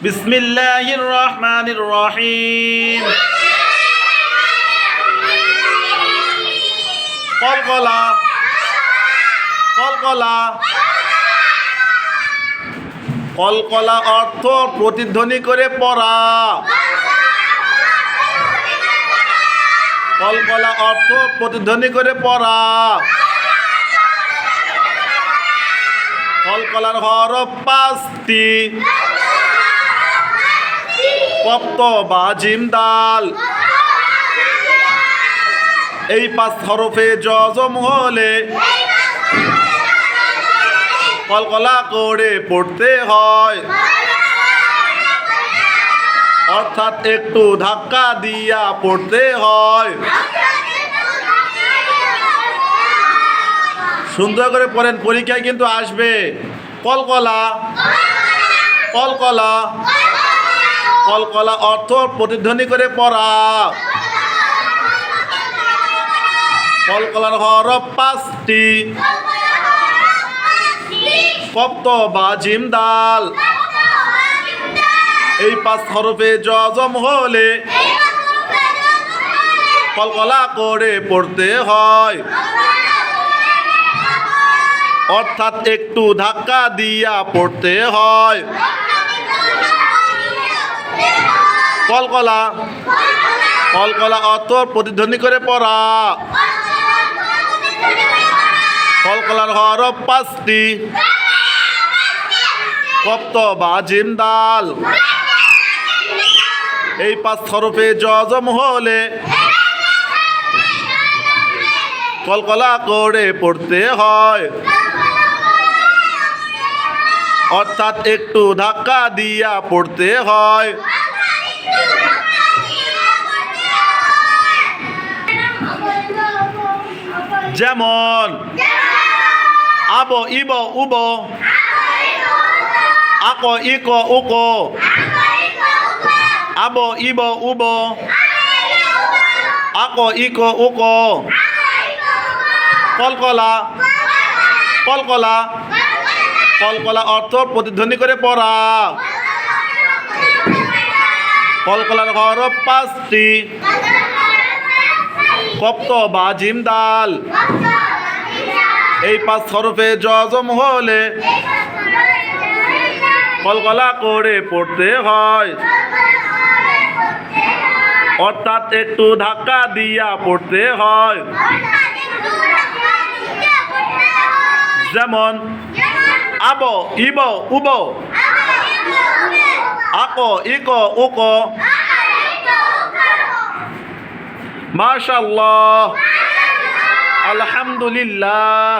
বিসমিল্লাহির রহমানির রহিম। কলকলা কলকলা কলকলা অর্থ প্রতিধ্বনি করে পড়া। কলকলা অর্থ প্রতিধ্বনি করে পড়া। কলকলার হরফ 5টি। কপ্ত বা জিম দাল। এই 5 হরফে জজম হলে কলকলা করে পড়তে হয়, অর্থাৎ একটু ধাক্কা দিয়া পড়তে হয়। সুন্দর করে পড়েন, পরীক্ষায় কিন্তু আসবে। কলকলা কলকলা কলকলা অর্থ প্রতিধ্বনি করে পড়া। কলকলার হরফ 5টি। কপ্ত বা জিম দাল। এই 5 হরফে জজম হলে কলকলা করে পড়তে হয়, অর্থাৎ একটু ধাক্কা দিয়া পড়তে হয়। কলকলা কলকলা অর্থ প্রতিধ্বনি করে পড়া। কলকলার হরফ 5টি। কপ্ত বা জিম দাল। এই 5 হরফে জজম হলে কলকলা করে পড়তে হয়, অর্থাৎ একটু ধাক্কা দিয়া পড়তে হয়। যেমন আব ইব উব, আক ইক উক, আব ইব উব, আক ইক উক। কলকলা কলকলা কলকলা অর্থ প্রতিধ্বনি করে পড়া। কলকলার হরফ 5টি। কপ্ত বা জিম দাল। এই 5 হরফে জজম হলে কলকলা করে পড়তে হয়, অর্থাৎ একটু ধাক্কা দিয়া পড়তে হয়। যেমন আব ইব উব, আক ইক উক। মাশাআল্লাহ, আলহামদুলিল্লাহ।